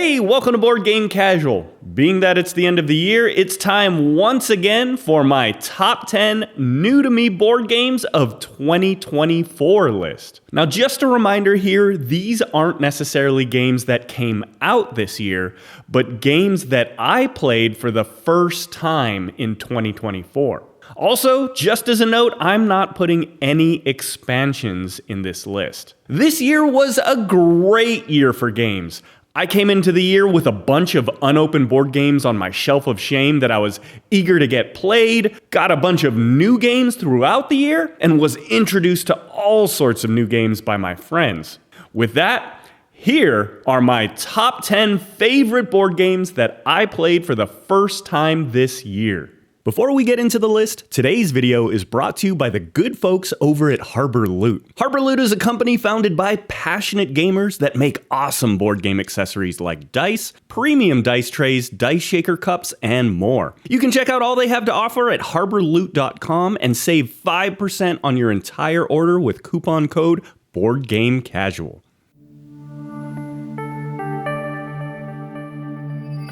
Hey, welcome to Board Game Casual. Being that it's the end of the year, it's time once again for my top 10 new to me board games of 2024 list. Now, just a reminder here, these aren't necessarily games that came out this year, but games that I played for the first time in 2024. Also, just as a note, I'm not putting any expansions in this list. This year was a great year for games. I came into the year with a bunch of unopened board games on my shelf of shame that I was eager to get played, got a bunch of new games throughout the year, and was introduced to all sorts of new games by my friends. With that, here are my top 10 favorite board games that I played for the first time this year. Before we get into the list, today's video is brought to you by the good folks over at Harbor Loot. Harbor Loot is a company founded by passionate gamers that make awesome board game accessories like dice, premium dice trays, dice shaker cups, and more. You can check out all they have to offer at harborloot.com and save 5% on your entire order with coupon code BoardGameCasual.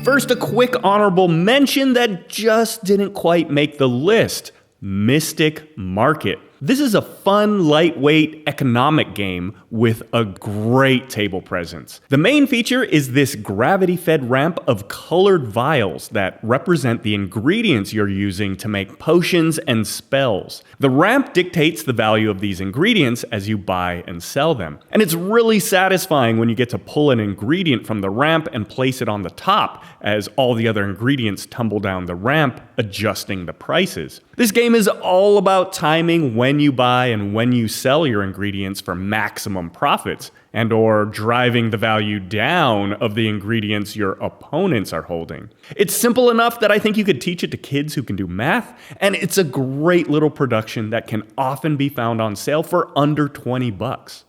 First, a quick honorable mention that just didn't quite make the list: Mystic Market. This is a fun, lightweight, economic game with a great table presence. The main feature is this gravity-fed ramp of colored vials that represent the ingredients you're using to make potions and spells. The ramp dictates the value of these ingredients as you buy and sell them. And it's really satisfying when you get to pull an ingredient from the ramp and place it on the top as all the other ingredients tumble down the ramp, adjusting the prices. This game is all about timing when you buy and when you sell your ingredients for maximum profits, and or driving the value down of the ingredients your opponents are holding. It's simple enough that I think you could teach it to kids who can do math, and it's a great little production that can often be found on sale for under $20.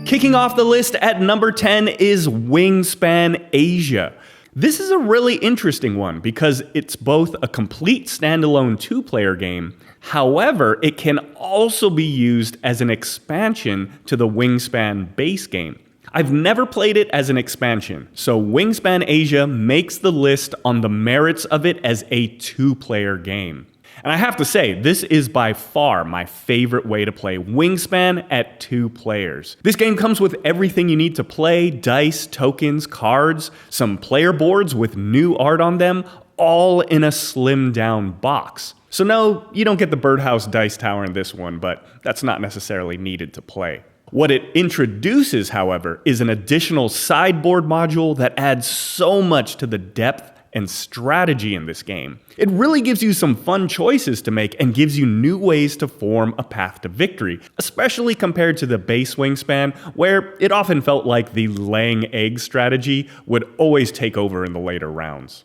Kicking off the list at number 10 is Wingspan Asia. This is a really interesting one because it's both a complete standalone two-player game. However, it can also be used as an expansion to the Wingspan base game. I've never played it as an expansion, so Wingspan Asia makes the list on the merits of it as a two-player game. And I have to say, this is by far my favorite way to play Wingspan at two players. This game comes with everything you need to play: dice, tokens, cards, some player boards with new art on them, all in a slimmed down box. So no, you don't get the birdhouse dice tower in this one, but that's not necessarily needed to play. What it introduces, however, is an additional sideboard module that adds so much to the depth and strategy in this game. It really gives you some fun choices to make and gives you new ways to form a path to victory, especially compared to the base Wingspan, where it often felt like the laying egg strategy would always take over in the later rounds.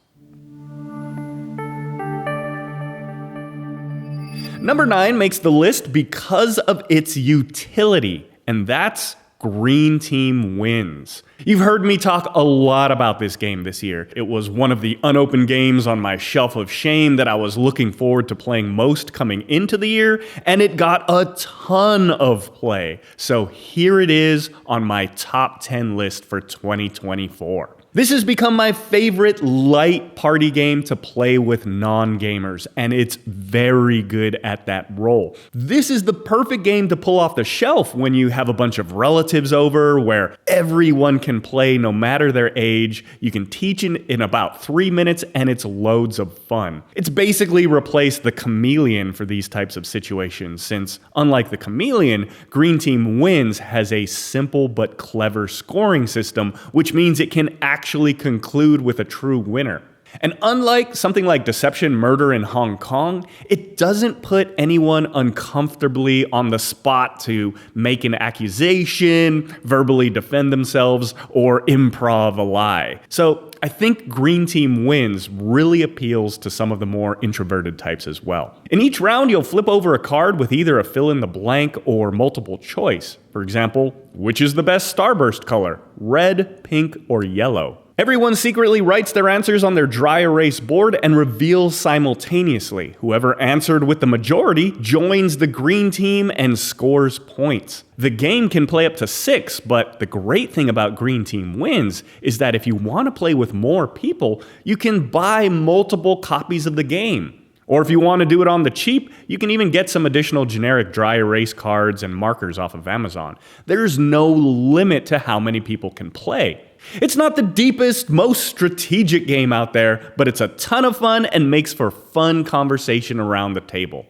Number 9 makes the list because of its utility, and that's Green Team Wins. You've heard me talk a lot about this game this year. It was one of the unopened games on my shelf of shame that I was looking forward to playing most coming into the year, and it got a ton of play. So here it is on my top 10 list for 2024. This has become my favorite light party game to play with non-gamers, and it's very good at that role. This is the perfect game to pull off the shelf when you have a bunch of relatives over where everyone can play no matter their age. You can teach in about 3 minutes, and it's loads of fun. It's basically replaced the Chameleon for these types of situations, since unlike the Chameleon, Green Team Wins has a simple but clever scoring system, which means it can actually conclude with a true winner. And unlike something like Deception Murder in Hong Kong, it doesn't put anyone uncomfortably on the spot to make an accusation, verbally defend themselves, or improv a lie. So I think Green Team Wins really appeals to some of the more introverted types as well. In each round, you'll flip over a card with either a fill-in-the-blank or multiple choice. For example, which is the best starburst color? Red, pink, or yellow? Everyone secretly writes their answers on their dry erase board and reveals simultaneously. Whoever answered with the majority joins the green team and scores points. The game can play up to 6, but the great thing about Green Team Wins is that if you want to play with more people, you can buy multiple copies of the game. Or if you want to do it on the cheap, you can even get some additional generic dry erase cards and markers off of Amazon. There's no limit to how many people can play. It's not the deepest, most strategic game out there, but it's a ton of fun and makes for fun conversation around the table.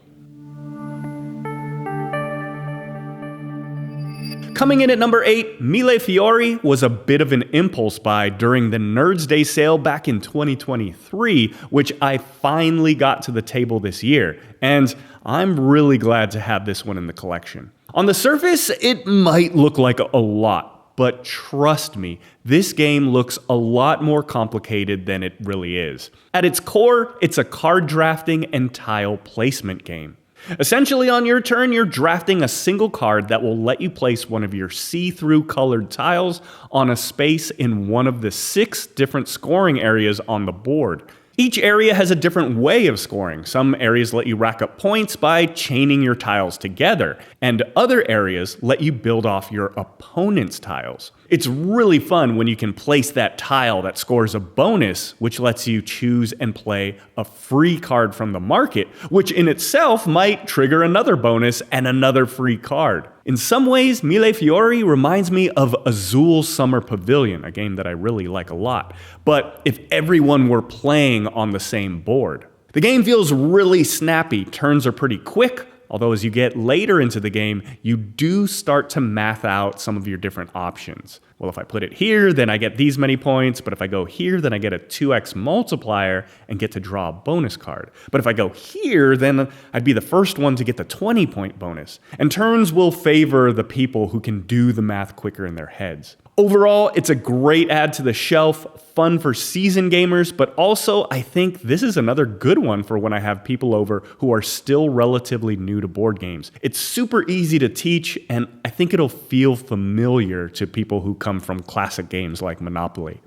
Coming in at number 8, Mille Fiori was a bit of an impulse buy during the Nerds Day sale back in 2023, which I finally got to the table this year, and I'm really glad to have this one in the collection. On the surface, it might look like a lot, but trust me, this game looks a lot more complicated than it really is. At its core, it's a card drafting and tile placement game. Essentially, on your turn, you're drafting a single card that will let you place one of your see-through colored tiles on a space in one of the 6 different scoring areas on the board. Each area has a different way of scoring. Some areas let you rack up points by chaining your tiles together, and other areas let you build off your opponent's tiles. It's really fun when you can place that tile that scores a bonus, which lets you choose and play a free card from the market, which in itself might trigger another bonus and another free card. In some ways, Mille Fiori reminds me of Azul Summer Pavilion, a game that I really like a lot, but if everyone were playing on the same board. The game feels really snappy, turns are pretty quick, although as you get later into the game, you do start to math out some of your different options. Well, if I put it here, then I get these many points, but if I go here, then I get a 2x multiplier and get to draw a bonus card. But if I go here, then I'd be the first one to get the 20-point bonus. And turns will favor the people who can do the math quicker in their heads. Overall, it's a great add to the shelf, fun for seasoned gamers, but also I think this is another good one for when I have people over who are still relatively new to board games. It's super easy to teach, and I think it'll feel familiar to people who come from classic games like Monopoly.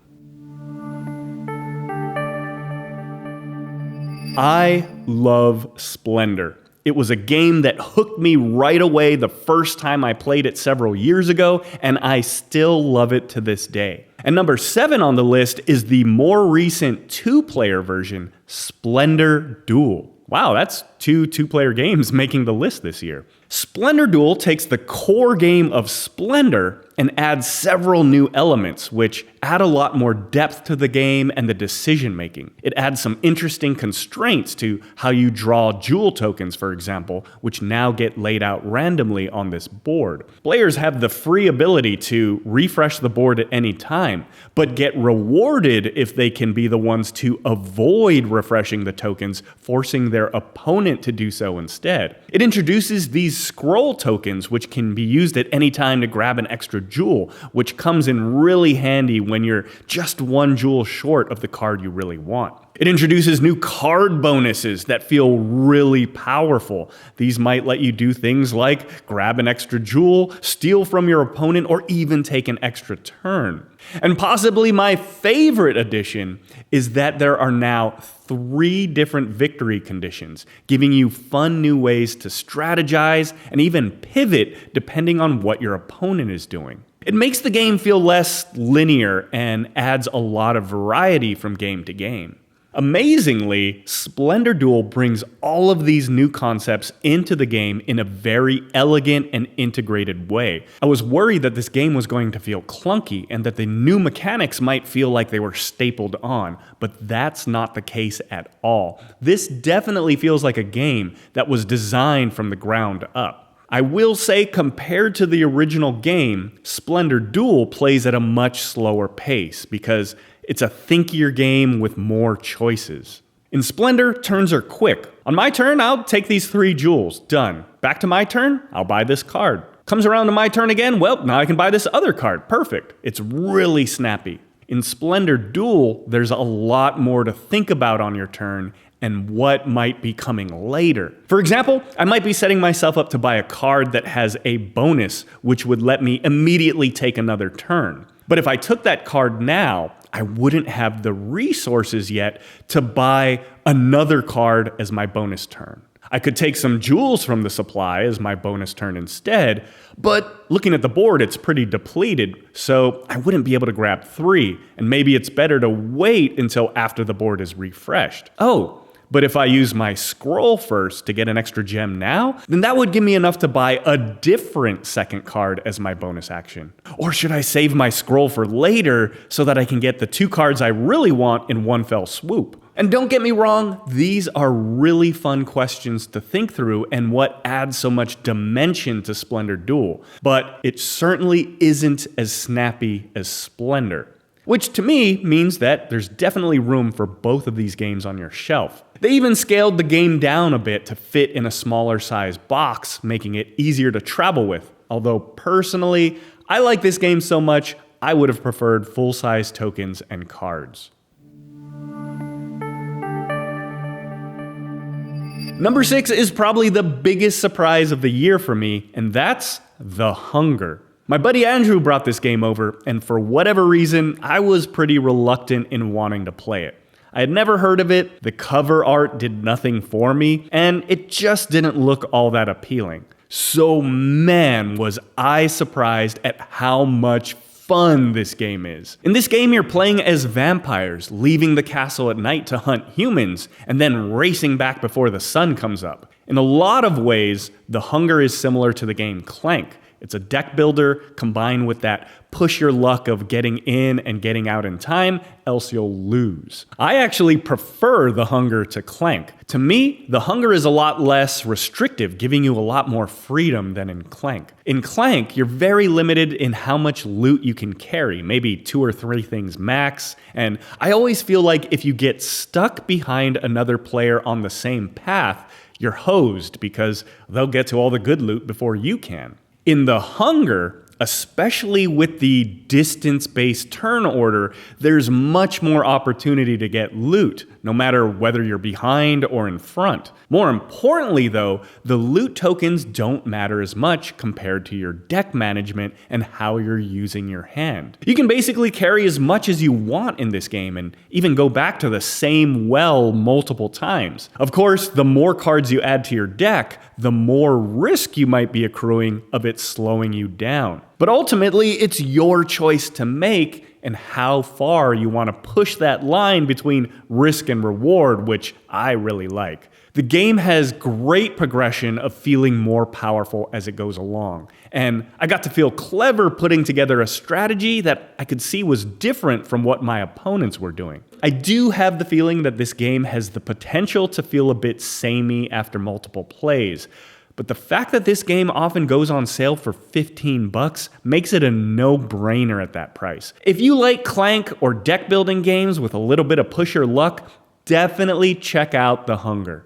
I love Splendor. It was a game that hooked me right away the first time I played it several years ago, and I still love it to this day. And number 7 on the list is the more recent 2-player version, Splendor Duel. Wow, that's 2 2-player games making the list this year. Splendor Duel takes the core game of Splendor and adds several new elements, which add a lot more depth to the game and the decision making. It adds some interesting constraints to how you draw jewel tokens, for example, which now get laid out randomly on this board. Players have the free ability to refresh the board at any time, but get rewarded if they can be the ones to avoid refreshing the tokens, forcing their opponent to do so instead. It introduces these scroll tokens, which can be used at any time to grab an extra jewel, which comes in really handy when you're just 1 jewel short of the card you really want. It introduces new card bonuses that feel really powerful. These might let you do things like grab an extra jewel, steal from your opponent, or even take an extra turn. And possibly my favorite addition is that there are now 3 different victory conditions, giving you fun new ways to strategize and even pivot depending on what your opponent is doing. It makes the game feel less linear and adds a lot of variety from game to game. Amazingly, Splendor Duel brings all of these new concepts into the game in a very elegant and integrated way. I was worried that this game was going to feel clunky and that the new mechanics might feel like they were stapled on, but that's not the case at all. This definitely feels like a game that was designed from the ground up. I will say, compared to the original game, Splendor Duel plays at a much slower pace because it's a thinkier game with more choices. In Splendor, turns are quick. On my turn, I'll take these 3 jewels. Done. Back to my turn, I'll buy this card. Comes around to my turn again, well, now I can buy this other card. Perfect. It's really snappy. In Splendor Duel, there's a lot more to think about on your turn and what might be coming later. For example, I might be setting myself up to buy a card that has a bonus, which would let me immediately take another turn. But if I took that card now, I wouldn't have the resources yet to buy another card as my bonus turn. I could take some jewels from the supply as my bonus turn instead, but looking at the board, it's pretty depleted, so I wouldn't be able to grab 3, and maybe it's better to wait until after the board is refreshed. Oh, but if I use my scroll first to get an extra gem now, then that would give me enough to buy a different second card as my bonus action. Or should I save my scroll for later so that I can get the 2 cards I really want in one fell swoop? And don't get me wrong, these are really fun questions to think through and what adds so much dimension to Splendor Duel. But it certainly isn't as snappy as Splendor. Which to me means that there's definitely room for both of these games on your shelf. They even scaled the game down a bit to fit in a smaller size box, making it easier to travel with. Although personally, I like this game so much, I would have preferred full-size tokens and cards. Number 6 is probably the biggest surprise of the year for me, and that's The Hunger. My buddy Andrew brought this game over, and for whatever reason, I was pretty reluctant in wanting to play it. I had never heard of it, the cover art did nothing for me, and it just didn't look all that appealing. So man, was I surprised at how much fun this game is. In this game, you're playing as vampires, leaving the castle at night to hunt humans, and then racing back before the sun comes up. In a lot of ways, The Hunger is similar to the game Clank. It's a deck builder combined with that push your luck of getting in and getting out in time, else you'll lose. I actually prefer The Hunger to Clank. To me, The Hunger is a lot less restrictive, giving you a lot more freedom than in Clank. In Clank, you're very limited in how much loot you can carry, maybe 2 or 3 things max, and I always feel like if you get stuck behind another player on the same path, you're hosed because they'll get to all the good loot before you can. In The Hunger, especially with the distance-based turn order, there's much more opportunity to get loot, no matter whether you're behind or in front. More importantly though, the loot tokens don't matter as much compared to your deck management and how you're using your hand. You can basically carry as much as you want in this game and even go back to the same well multiple times. Of course, the more cards you add to your deck, the more risk you might be accruing of it slowing you down. But ultimately, it's your choice to make and how far you want to push that line between risk and reward, which I really like. The game has great progression of feeling more powerful as it goes along, and I got to feel clever putting together a strategy that I could see was different from what my opponents were doing. I do have the feeling that this game has the potential to feel a bit samey after multiple plays, but the fact that this game often goes on sale for $15 makes it a no-brainer at that price. If you like Clank or deck building games with a little bit of push your luck, definitely check out The Hunger.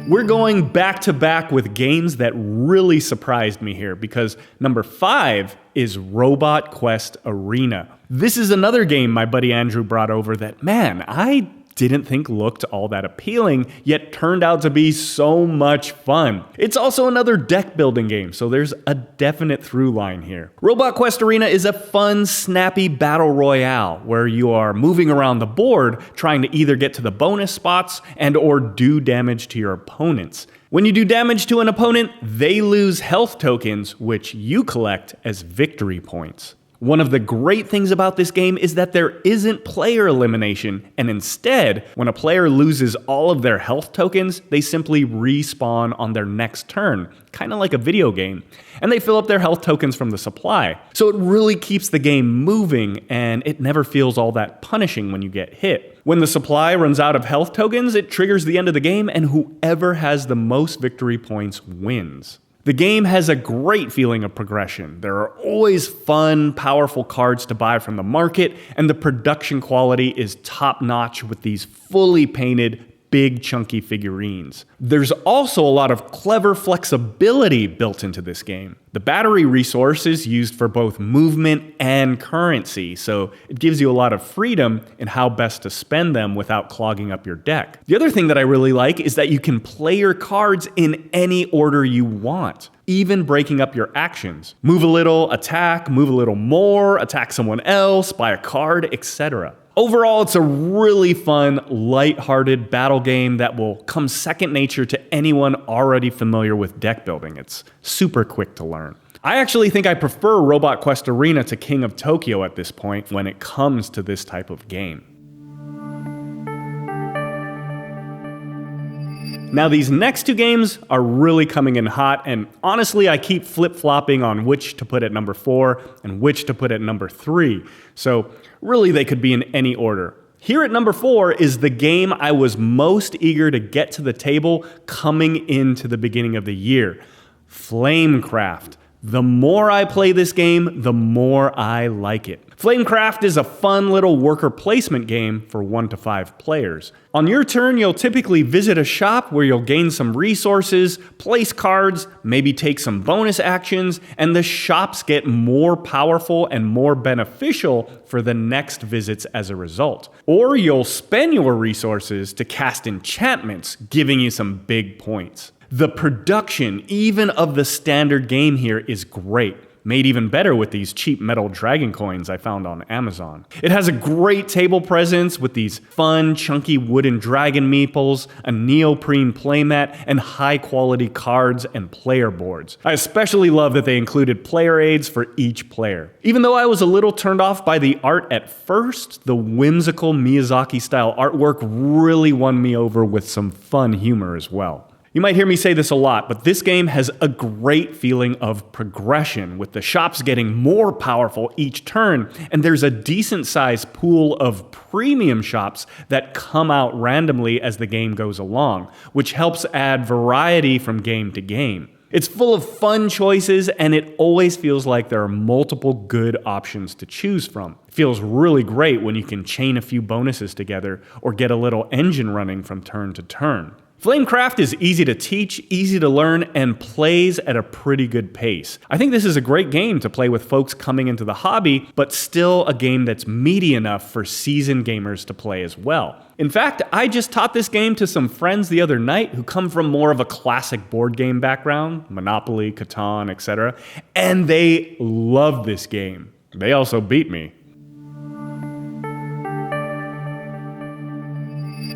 We're going back to back with games that really surprised me here because number 5 is Robot Quest Arena. This is another game my buddy Andrew brought over that, man, I didn't think looked all that appealing, yet turned out to be so much fun. It's also another deck building game, so there's a definite through line here. Robot Quest Arena is a fun, snappy battle royale where you are moving around the board trying to either get to the bonus spots and or do damage to your opponents. When you do damage to an opponent, they lose health tokens, which you collect as victory points. One of the great things about this game is that there isn't player elimination, and instead, when a player loses all of their health tokens, they simply respawn on their next turn, kind of like a video game, and they fill up their health tokens from the supply. So it really keeps the game moving, and it never feels all that punishing when you get hit. When the supply runs out of health tokens, it triggers the end of the game, and whoever has the most victory points wins. The game has a great feeling of progression. There are always fun, powerful cards to buy from the market, and the production quality is top-notch with these fully painted, big chunky figurines. There's also a lot of clever flexibility built into this game. The battery resource is used for both movement and currency, so it gives you a lot of freedom in how best to spend them without clogging up your deck. The other thing that I really like is that you can play your cards in any order you want. even breaking up your actions. Move a little, attack, move a little more, attack someone else, buy a card, etc. Overall, it's a really fun, light-hearted battle game that will come second nature to anyone already familiar with deck building. It's super quick to learn. I actually think I prefer Robot Quest Arena to King of Tokyo at this point when it comes to this type of game. Now these next two games are really coming in hot, and honestly I keep flip-flopping on which to put at number 4 and which to put at number 3, so really they could be in any order. Here at number 4 is the game I was most eager to get to the table coming into the beginning of the year, Flamecraft. The more I play this game, the more I like it. Flamecraft is a fun little worker placement game for 1 to 5 players. On your turn, you'll typically visit a shop where you'll gain some resources, place cards, maybe take some bonus actions, and the shops get more powerful and more beneficial for the next visits as a result. Or you'll spend your resources to cast enchantments, giving you some big points. The production, even of the standard game here, is great. Made even better with these cheap metal dragon coins I found on Amazon. It has a great table presence with these fun, chunky wooden dragon meeples, a neoprene playmat, and high-quality cards and player boards. I especially love that they included player aids for each player. Even though I was a little turned off by the art at first, the whimsical Miyazaki-style artwork really won me over with some fun humor as well. You might hear me say this a lot, but this game has a great feeling of progression, with the shops getting more powerful each turn, and there's a decent-sized pool of premium shops that come out randomly as the game goes along, which helps add variety from game to game. It's full of fun choices, and it always feels like there are multiple good options to choose from. It feels really great when you can chain a few bonuses together or get a little engine running from turn to turn. Flamecraft is easy to teach, easy to learn, and plays at a pretty good pace. I think this is a great game to play with folks coming into the hobby, but still a game that's meaty enough for seasoned gamers to play as well. In fact, I just taught this game to some friends the other night who come from more of a classic board game background, Monopoly, Catan, etc., and they love this game. They also beat me.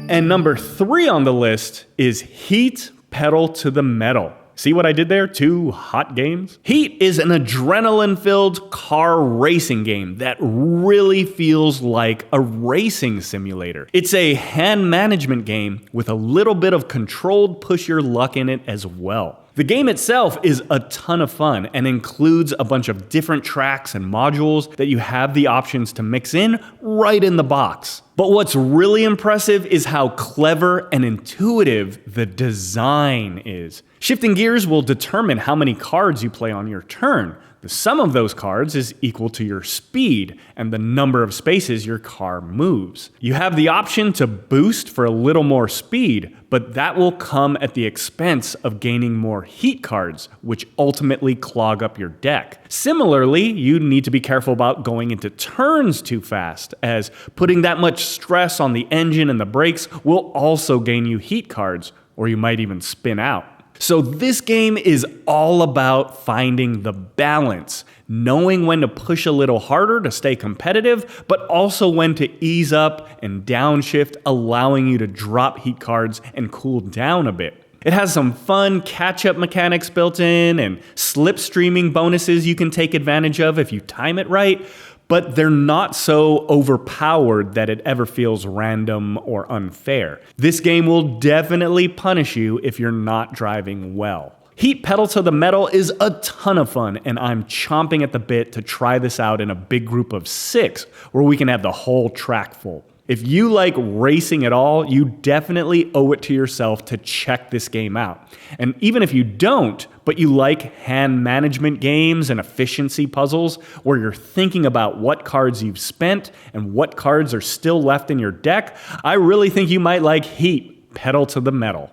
And number 3 on the list is Heat Pedal to the Metal. See what I did there? 2 hot games? Heat is an adrenaline-filled car racing game that really feels like a racing simulator. It's a hand management game with a little bit of controlled push your luck in it as well. The game itself is a ton of fun and includes a bunch of different tracks and modules that you have the options to mix in right in the box. But what's really impressive is how clever and intuitive the design is. Shifting gears will determine how many cards you play on your turn. The sum of those cards is equal to your speed and the number of spaces your car moves. You have the option to boost for a little more speed, but that will come at the expense of gaining more heat cards, which ultimately clog up your deck. Similarly, you need to be careful about going into turns too fast, as putting that much stress on the engine and the brakes will also gain you heat cards, or you might even spin out. So this game is all about finding the balance, knowing when to push a little harder to stay competitive, but also when to ease up and downshift, allowing you to drop heat cards and cool down a bit. It has some fun catch-up mechanics built in and slipstreaming bonuses you can take advantage of if you time it right, but they're not so overpowered that it ever feels random or unfair. This game will definitely punish you if you're not driving well. Heat Pedal to the Metal is a ton of fun, and I'm chomping at the bit to try this out in a big group of 6, where we can have the whole track full. If you like racing at all, you definitely owe it to yourself to check this game out. And even if you don't, but you like hand management games and efficiency puzzles, where you're thinking about what cards you've spent and what cards are still left in your deck, I really think you might like Heat Pedal to the Metal.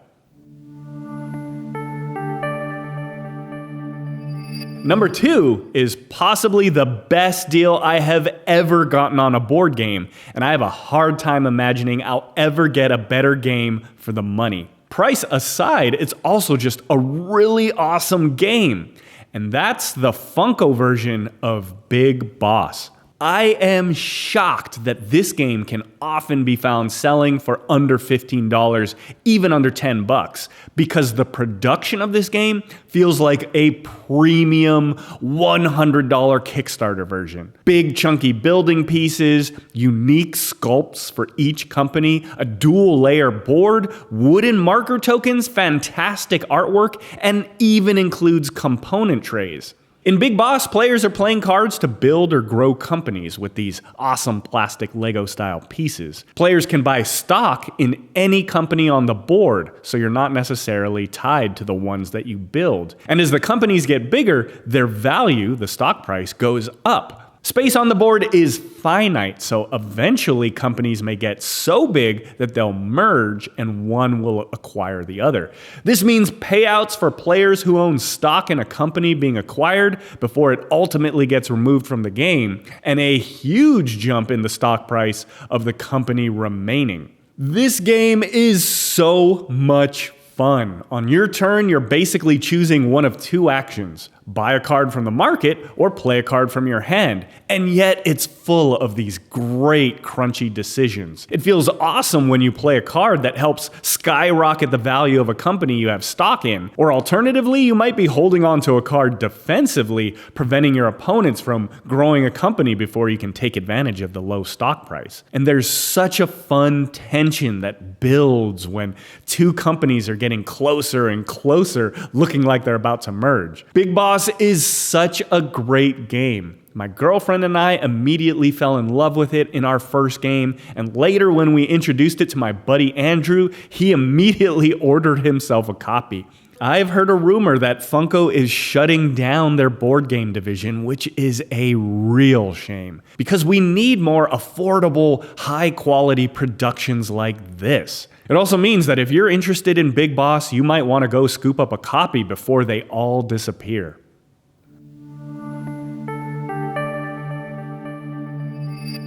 Number 2 is possibly the best deal I have ever gotten on a board game, and I have a hard time imagining I'll ever get a better game for the money. Price aside, it's also just a really awesome game. And that's the Funko version of Big Boss. I am shocked that this game can often be found selling for under $15, even under $10, because the production of this game feels like a premium $100 Kickstarter version. Big chunky building pieces, unique sculpts for each company, a dual layer board, wooden marker tokens, fantastic artwork, and even includes component trays. In Big Boss, players are playing cards to build or grow companies with these awesome plastic Lego-style pieces. Players can buy stock in any company on the board, so you're not necessarily tied to the ones that you build. And as the companies get bigger, their value, the stock price, goes up. Space on the board is finite, so eventually companies may get so big that they'll merge and one will acquire the other. This means payouts for players who own stock in a company being acquired before it ultimately gets removed from the game, and a huge jump in the stock price of the company remaining. This game is so much fun. On your turn, you're basically choosing one of two actions: buy a card from the market or play a card from your hand. And yet it's full of these great crunchy decisions. It feels awesome when you play a card that helps skyrocket the value of a company you have stock in. Or alternatively, you might be holding on to a card defensively, preventing your opponents from growing a company before you can take advantage of the low stock price. And there's such a fun tension that builds when two companies are getting closer and closer, looking like they're about to merge. Big Boss is such a great game. My girlfriend and I immediately fell in love with it in our first game, and later when we introduced it to my buddy Andrew, he immediately ordered himself a copy. I've heard a rumor that Funko is shutting down their board game division, which is a real shame, because we need more affordable, high-quality productions like this. It also means that if you're interested in Big Boss, you might want to go scoop up a copy before they all disappear.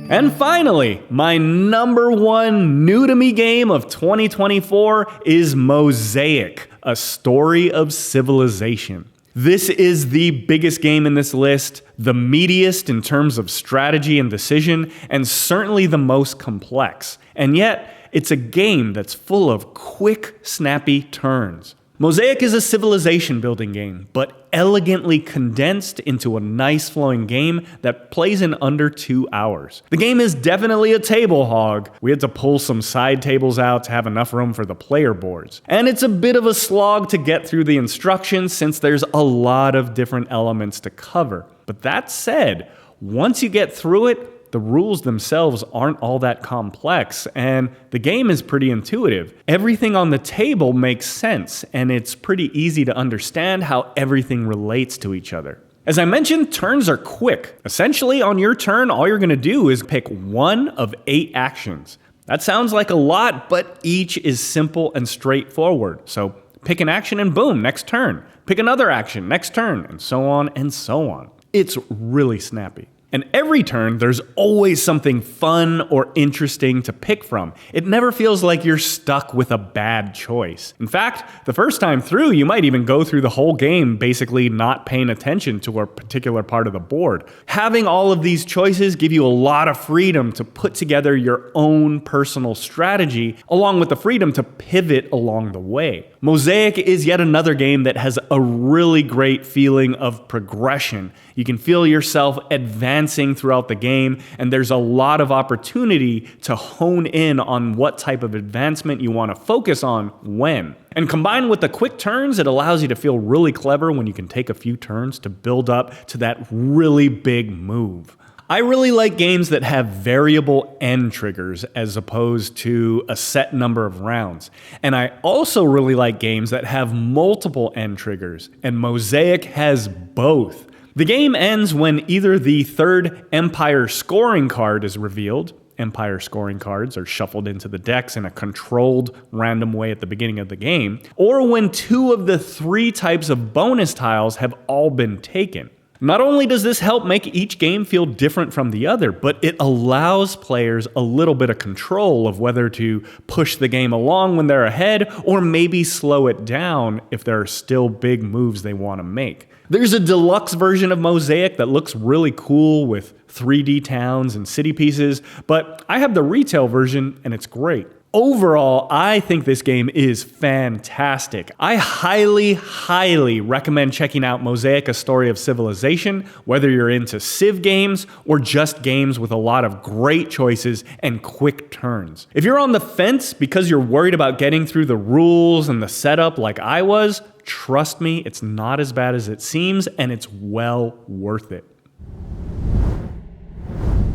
And finally, my number one new-to-me game of 2024 is Mosaic, A Story of Civilization. This is the biggest game in this list, the meatiest in terms of strategy and decision, and certainly the most complex. And yet, it's a game that's full of quick, snappy turns. Mosaic is a civilization building game, but elegantly condensed into a nice flowing game that plays in under 2 hours. The game is definitely a table hog. We had to pull some side tables out to have enough room for the player boards. And it's a bit of a slog to get through the instructions since there's a lot of different elements to cover. But that said, once you get through it, the rules themselves aren't all that complex, and the game is pretty intuitive. Everything on the table makes sense, and it's pretty easy to understand how everything relates to each other. As I mentioned, turns are quick. Essentially, on your turn, all you're going to do is pick one of 8 actions. That sounds like a lot, but each is simple and straightforward. So pick an action and boom, next turn. Pick another action, next turn, and so on and so on. It's really snappy. And every turn, there's always something fun or interesting to pick from. It never feels like you're stuck with a bad choice. In fact, the first time through, you might even go through the whole game basically not paying attention to a particular part of the board. Having all of these choices give you a lot of freedom to put together your own personal strategy, along with the freedom to pivot along the way. Mosaic is yet another game that has a really great feeling of progression. You can feel yourself advancing throughout the game, and there's a lot of opportunity to hone in on what type of advancement you want to focus on when. And combined with the quick turns, it allows you to feel really clever when you can take a few turns to build up to that really big move. I really like games that have variable end triggers as opposed to a set number of rounds. And I also really like games that have multiple end triggers, and Mosaic has both. The game ends when either the third Empire scoring card is revealed. Empire scoring cards are shuffled into the decks in a controlled, random way at the beginning of the game, or when 2 of the 3 types of bonus tiles have all been taken. Not only does this help make each game feel different from the other, but it allows players a little bit of control of whether to push the game along when they're ahead or maybe slow it down if there are still big moves they want to make. There's a deluxe version of Mosaic that looks really cool with 3D towns and city pieces, but I have the retail version and it's great. Overall, I think this game is fantastic. I highly recommend checking out Mosaic: A Story of Civilization, whether you're into Civ games or just games with a lot of great choices and quick turns. If you're on the fence because you're worried about getting through the rules and the setup like I was, trust me, it's not as bad as it seems, and it's well worth it.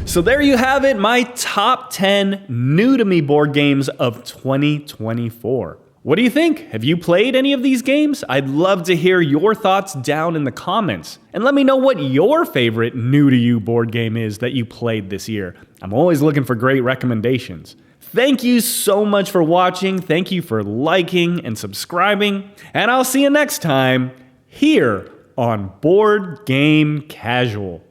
So there you have it, my top 10 new-to-me board games of 2024. What do you think? Have you played any of these games? I'd love to hear your thoughts down in the comments. And let me know what your favorite new-to-you board game is that you played this year. I'm always looking for great recommendations. Thank you so much for watching. Thank you for liking and subscribing. And I'll see you next time here on Board Game Casual.